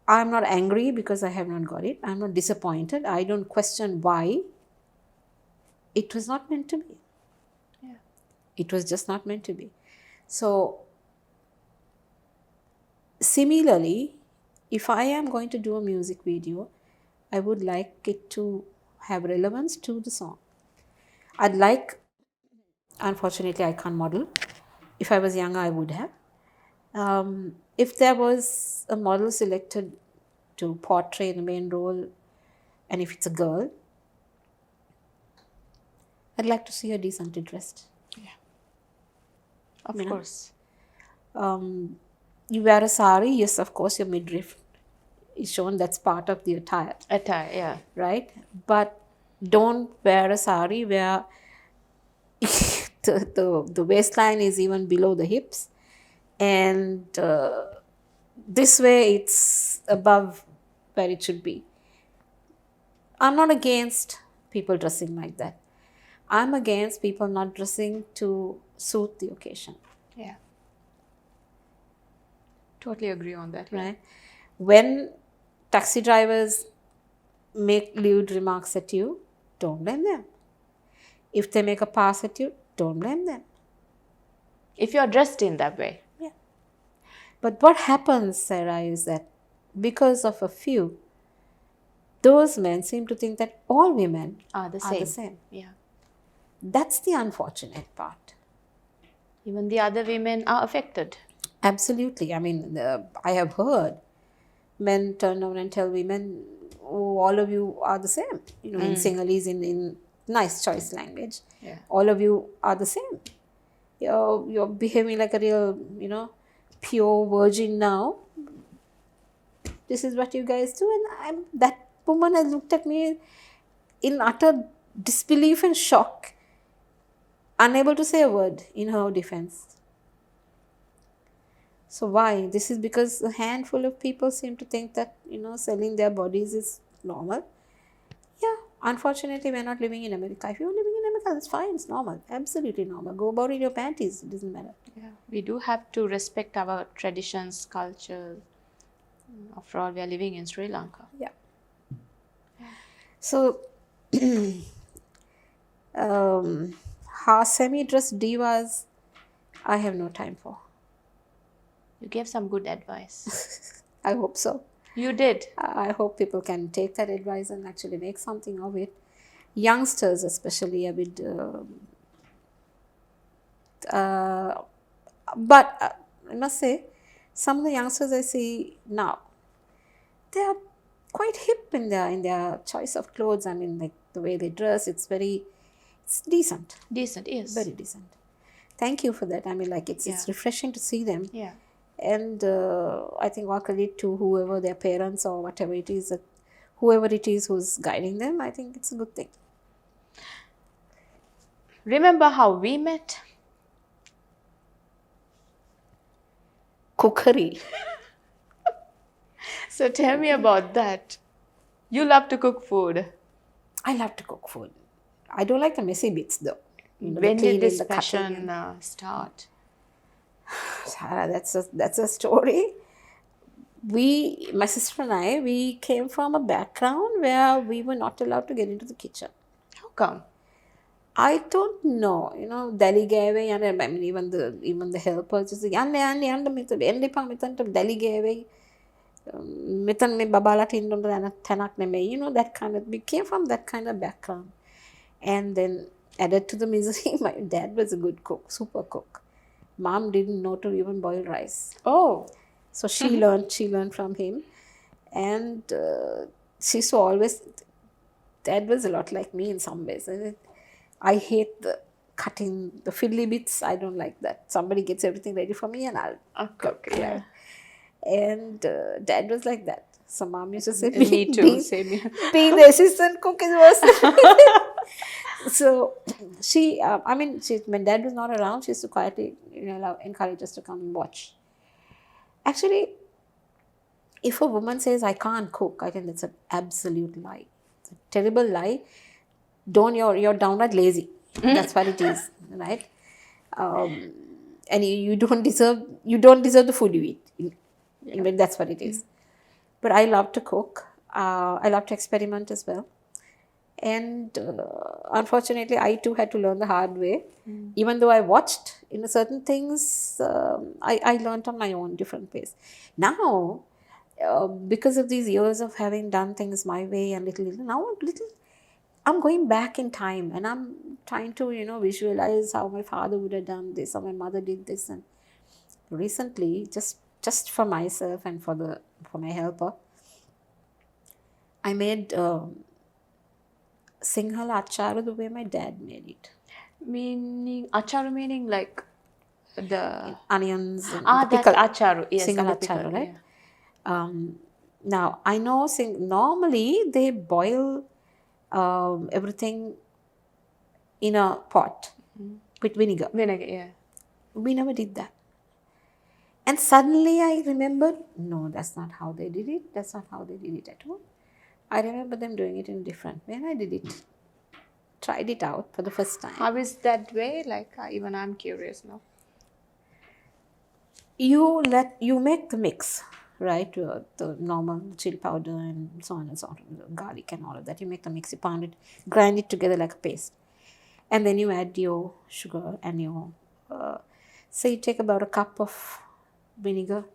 I'm not angry because I have not got it. I'm not disappointed. I don't question why. It was not meant to be. Yeah. It was just not meant to be. So, similarly, if I am going to do a music video, I would like it to have relevance to the song. I'd like, unfortunately, I can't model. If I was younger, I would have. If there was a model selected to portray the main role, and if it's a girl, I'd like to see her decently dressed. Yeah. Of course. You wear a sari, yes, of course, your midriff is shown. That's part of the attire. Attire, yeah. Right? But don't wear a sari where the waistline is even below the hips. And this way it's above where it should be. I'm not against people dressing like that. I'm against people not dressing to suit the occasion. Yeah. Totally agree on that. Right? When taxi drivers make lewd remarks at you, don't blame them. If they make a pass at you, don't blame them. If you're dressed in that way. Yeah. But what happens, Sarah, is that because of a few, those men seem to think that all women Are the same. Yeah. That's the unfortunate part. Even the other women are affected. Absolutely. I mean, I have heard men turn around and tell women, oh, all of you are the same. You know, in Sinhalese, in nice choice language. Yeah. All of you are the same. You're behaving like a real, pure virgin now. This is what you guys do. And that woman has looked at me in utter disbelief and shock, unable to say a word in her defense. So why? This is because a handful of people seem to think that, selling their bodies is normal. Yeah, unfortunately, we're not living in America. If you're living in America, that's fine. It's normal. Absolutely normal. Go about in your panties. It doesn't matter. Yeah. We do have to respect our traditions, culture. After all, we are living in Sri Lanka. Yeah. So, semi-dressed divas, I have no time for. You gave some good advice. I hope so. You did. I hope people can take that advice and actually make something of it. Youngsters especially a bit... but I must say, some of the youngsters I see now, they are quite hip in their choice of clothes. I mean, like the way they dress, it's decent. Decent, yes. Very decent. Thank you for that. I mean, like it's refreshing to see them. Yeah. And I think all credit to whoever their parents or whatever it is, whoever it is who's guiding them. I think it's a good thing. Remember how we met? Cookery. So tell me about that. You love to cook food. I love to cook food. I don't like the messy bits though. The When did this cleaning, the cutting. passion start? Sarah, that's a story. My sister and I, we came from a background where we were not allowed to get into the kitchen. How come? I don't know, Dehiwala, I mean, even the helpers just යන්න මෙතන එන්න එපා මෙතනට Dehiwala මෙතන මේ බබාලාට ඉන්න උන තැනක් නෙමෙයි, that kind of, we came from that kind of background. And then added to the misery, my dad was a good cook, super cook. Mom didn't know to even boil rice. Oh. So she learned from him. And she saw always, Dad was a lot like me in some ways. I hate the cutting the fiddly bits. I don't like that. Somebody gets everything ready for me and I'll cook. Yeah. And Dad was like that. So Mom used to say, Me too. Same here. being the assistant cook is worse. So she, when Dad was not around, she used to quietly, encourage us to come and watch. Actually, if a woman says, I can't cook, I think that's an absolute lie. It's a terrible lie. You're downright lazy. That's what it is, right? And you don't deserve the food you eat. But that's what it is. But I love to cook. I love to experiment as well. And unfortunately, I too had to learn the hard way. Even though I watched certain things, I learned on my own different ways. Now, because of these years of having done things my way and I'm going back in time and I'm trying to, visualize how my father would have done this or my mother did this. And recently, just for myself and for my helper, I made Sinhala acharu the way my dad made it. Acharu meaning like the onions and that's pickle. acharu. Yes, Sinhala pickle, acharu, right? Yeah. Now, I know normally they boil everything in a pot with vinegar. Vinegar, yeah. We never did that. And suddenly I remembered, no, that's not how they did it. That's not how they did it at all. I remember them doing it in a different way and I did it. Tried it out for the first time. How is that way? Like, even I'm curious now. You make the mix, right? The normal chili powder and so on and so on, garlic and all of that. You make the mix, you pound it, grind it together like a paste. And then you add your sugar and your, say you take about a cup of vinegar.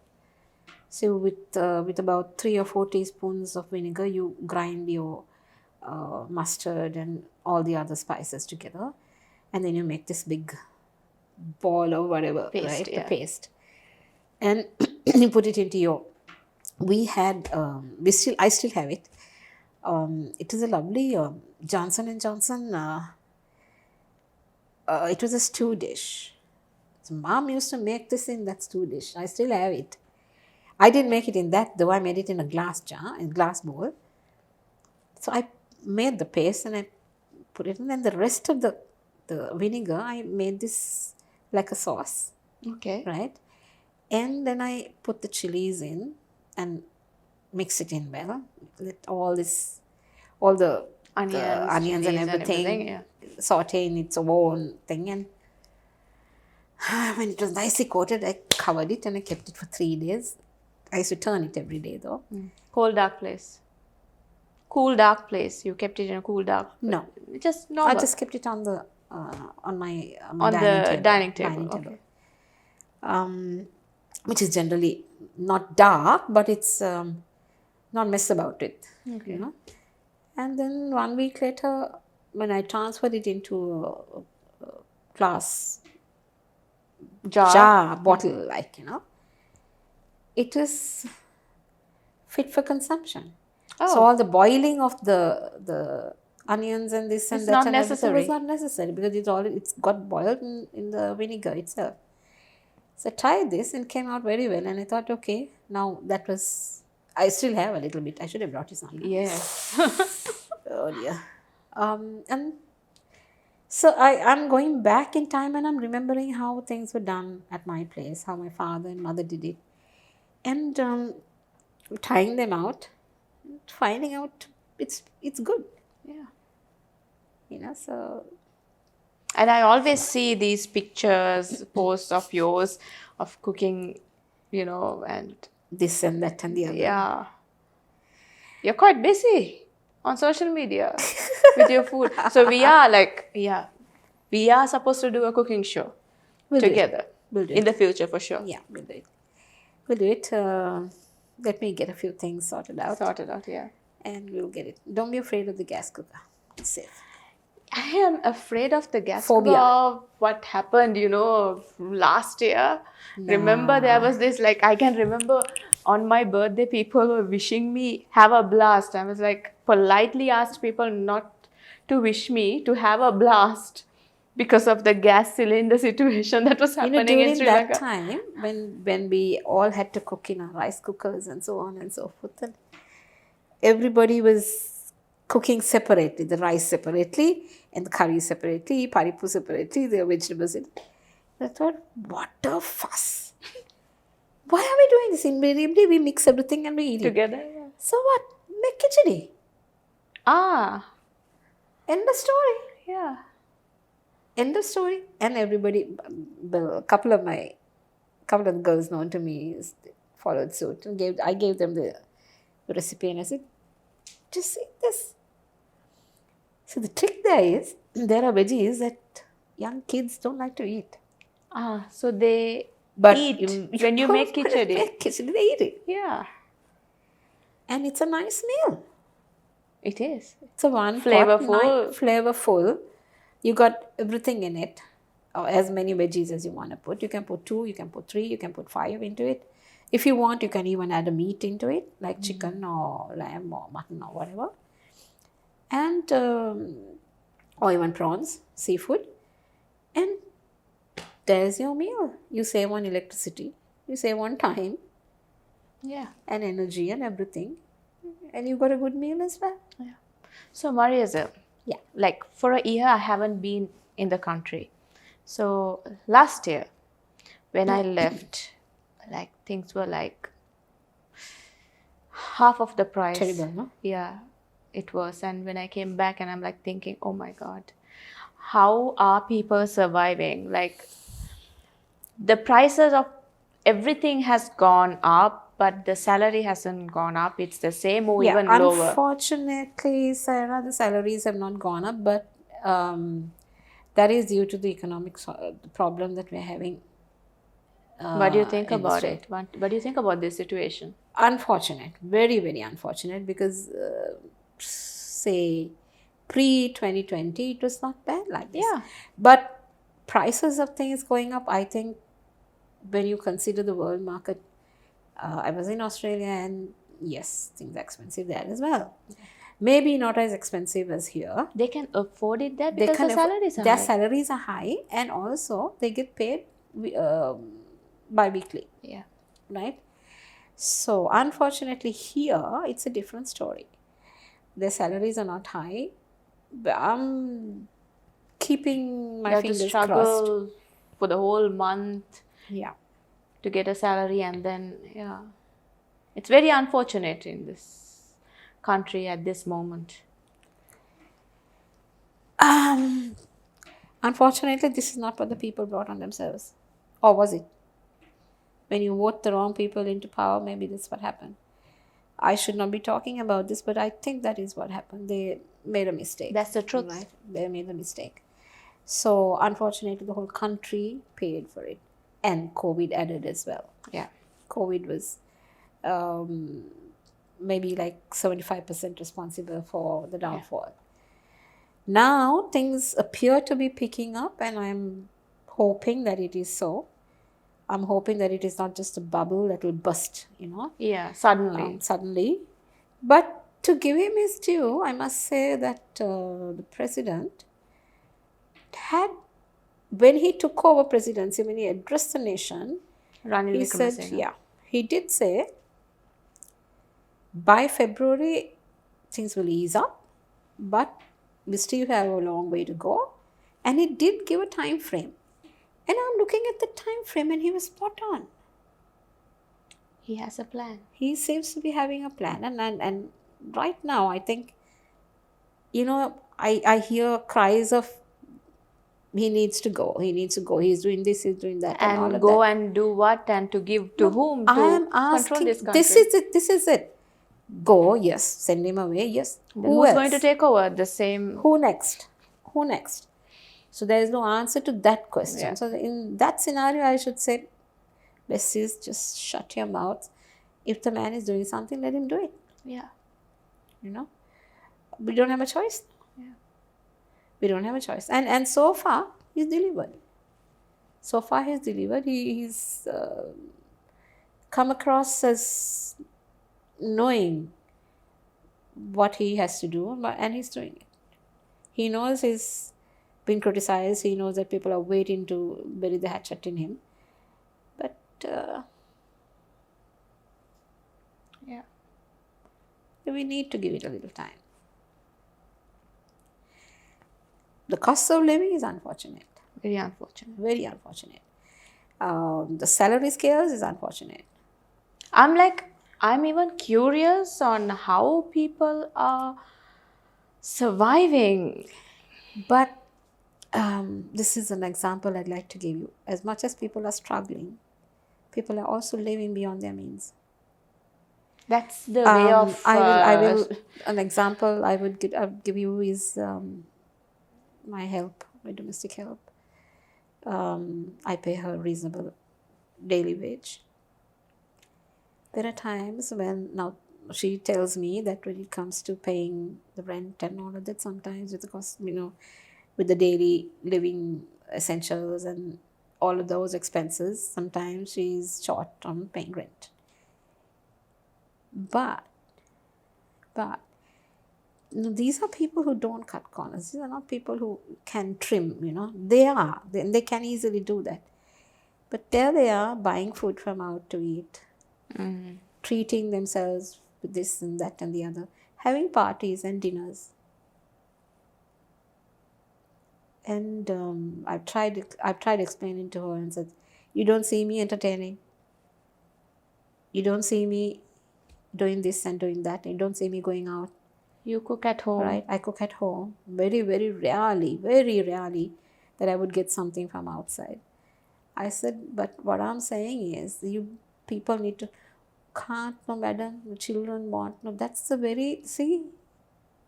So with about 3 or 4 teaspoons of vinegar, you grind your mustard and all the other spices together. And then you make this big ball or whatever, paste, right? Yeah. The paste. And you put it into your, I still have it. It is a lovely Johnson & Johnson, it was a stew dish. So Mom used to make this in that stew dish. I still have it. I didn't make it in that though. I made it in a glass jar, in a glass bowl. So I made the paste and I put it in. And the rest of the vinegar, I made this like a sauce. Okay. Right? And then I put the chilies in and mix it in well. Let all the onions and everything saute in its own thing. And when it was nicely coated, I covered it and I kept it for 3 days. I used to turn it every day though. Cold, dark place. Cool, dark place. You kept it in a cool, dark place. No. Just normal. I just kept it on my dining table. Okay. Which is generally not dark, but it's not mess about it. Okay. And then 1 week later, when I transferred it into a glass jar, bottle, it is fit for consumption. Oh. So all the boiling of the onions and this and it's that not and necessary. was not necessary because it's got boiled in the vinegar itself. So I tried this and came out very well, and I thought, okay, now that was, I still have a little bit. I should have brought you some. Yes. Oh dear. And so I'm going back in time and I'm remembering how things were done at my place, how my father and mother did it. And trying them out, finding out it's good, Yeah. so And I always see these pictures, posts of yours of cooking, and this and that and the other. yeah. You're quite busy on social media with your food. So we are supposed to do a cooking show We'll do it. together We'll do in it. the future for sure. Yeah, we'll do it. We'll do it. Let me get a few things sorted out. Sorted out, yeah. And we'll get it. Don't be afraid of the gas cooker. It's safe. I am afraid of the gas Phobia. cooker of what happened, last year. Remember, there was this, I can remember on my birthday, people were wishing me, have a blast. I was politely asked people not to wish me to have a blast because of the gas cylinder situation that was happening During in Sri that Lanka. time, when we all had to cook in our rice cookers and so on and so forth, and everybody was cooking separately, the rice separately, and the curry separately, paripu separately, the vegetables. I thought, what a fuss. Why are we doing this? Invariably, we mix everything and we eat Together, it. yeah. So what? Make khichdi. Ah, End of story. yeah. End of story. And everybody, well, a couple of the girls known to me followed suit. And I gave them the recipe and I said, just eat this. So the trick there is, there are veggies that young kids don't like to eat. Ah, so they But eat when you make khichdi. Khichdi, they eat it. Yeah, And it's a nice meal. it is. It's a one Flavorful. Flavorful. You got everything in it. Or as many veggies as you want to put. You can put 2, you can put 3, you can put 5 into it. If you want, you can even add a meat into it, like chicken or lamb or mutton or whatever. And, or even prawns, seafood. And there's your meal. You save on electricity. You save on time Yeah. and energy and everything. And you got a good meal as well. Yeah. So Mariezell, Yeah. For a year I haven't been in the country. So last year when I left, things were half of the price. Terrible, no? Yeah, it was. And when I came back and I'm thinking, oh my God, how are people surviving? The prices of everything has gone up, but the salary hasn't gone up. It's the same or even lower. Unfortunately, Sarah, the salaries have not gone up, but that is due to the economic problem that we're having. What do you think in the about state. it? What do you think about this situation? Unfortunate, very, very unfortunate, because say pre-2020, it was not bad like this. Yeah. But prices of things going up, I think, when you consider the world market, I was in Australia and yes, things are expensive there as well. Maybe not as expensive as here. They can afford it there because the salaries are Their high. salaries are high, and also they get paid bi-weekly, Yeah. right? So unfortunately here, it's a different story. Their salaries are not high. But I'm keeping my You have to fingers struggle crossed. for the whole month Yeah. to get a salary, and then it's very unfortunate in this country at this moment. Unfortunately, this is not what the people brought on themselves. Or was it? When you vote the wrong people into power, maybe that's what happened. I should not be talking about this, but I think that is what happened. They made a mistake. That's the truth. Right? They made a mistake. So, unfortunately, the whole country paid for it. And COVID added as well. Yeah. COVID was maybe 75% responsible for the downfall. Now, things appear to be picking up, and I'm hoping that it is so. I'm hoping that it is not just a bubble that will burst, Yeah, suddenly. suddenly. But to give him his due, I must say that the president had, when he took over presidency, when he addressed the nation, Ranil he said, Wickremesinghe. he did say, by February, things will ease up, but we still have a long way to go. And he did give a time frame. And I'm looking at the time frame and he was spot on. He has a plan. He seems to be having a plan, and right now I think, I hear cries of he needs to go, he's doing this, he's doing that, and all And of go that. and do what and to give to No, whom I to am control asking, this country. this is it. Go, yes, send him away, yes. Then Who who's else? going to take over the same? Who next? Who next? So there is no answer to that question. Yeah. So in that scenario, I should say, Besties, just shut your mouth. If the man is doing something, let him do it. Yeah. We don't have a choice. Yeah. We don't have a choice. And so far, he's delivered. So far, he's delivered. He's come across as knowing what he has to do, and he's doing it. He knows he's been criticized. He knows that people are waiting to bury the hatchet in him. But Yeah. we need to give it a little time. The cost of living is unfortunate. Very unfortunate. Very unfortunate. The salary scales is unfortunate. I'm even curious on how people are surviving. But this is an example I'd like to give you. As much as people are struggling, people are also living beyond their means. That's the way of. I will. An example I would give you is my domestic help. I pay her reasonable daily wage. There are times when now she tells me that when it comes to paying the rent and all of that, sometimes with the cost, with the daily living essentials and all of those expenses, sometimes she's short on paying rent. But these are people who don't cut corners. These are not people who can trim, they can easily do that. But there they are buying food from out to eat, treating themselves with this and that and the other, having parties and dinners. And I've tried explaining to her and said, you don't see me entertaining. You don't see me doing this and doing that. You don't see me going out. You cook at home. Right? I cook at home. Very, very rarely that I would get something from outside. I said, but what I'm saying is, you people need to, can't, no madam, children want, no, that's the very, see,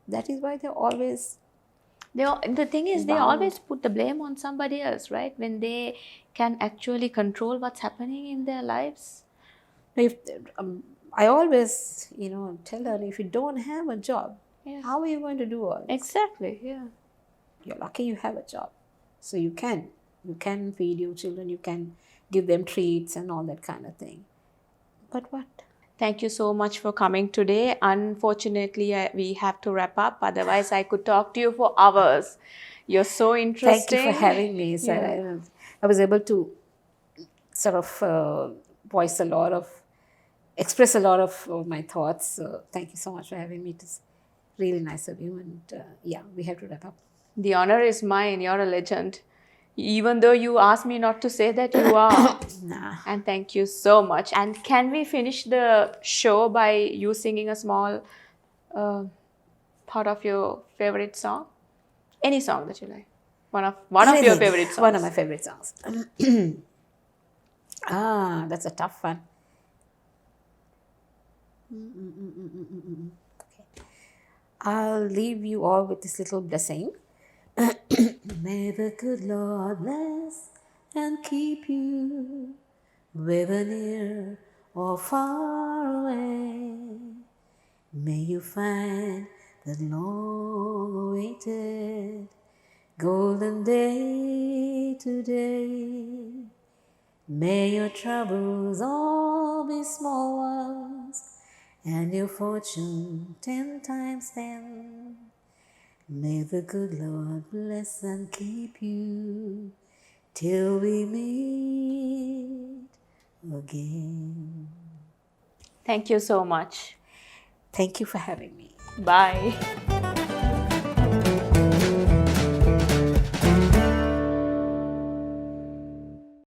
that is why they're always... The thing is, they bound. always put the blame on somebody else, right? When they can actually control what's happening in their lives. If I always, tell her, if you don't have a job, how are you going to do all this? Exactly, yeah. You're lucky you have a job. So you can feed your children, you can give them treats and all that kind of thing. But what? Thank you so much for coming today. Unfortunately, we have to wrap up. Otherwise, I could talk to you for hours. You're so interesting. Thank you for having me. So I was able to sort of express a lot of my thoughts. So thank you so much for having me. It is really nice of you. And we have to wrap up. The honor is mine. You're a legend. Even though you asked me not to say that, you are. Nah. And thank you so much. And can we finish the show by you singing a small part of your favorite song? Any song that you like. One of your favorite songs. One of my favorite songs. That's a tough one. Okay. I'll leave you all with this little blessing. May the good Lord bless and keep you, whether near or far away. May you find the long-awaited golden day today. May your troubles all be small ones, and your fortune 10 times 10. May the good Lord bless and keep you till we meet again. Thank you so much. Thank you for having me. Bye.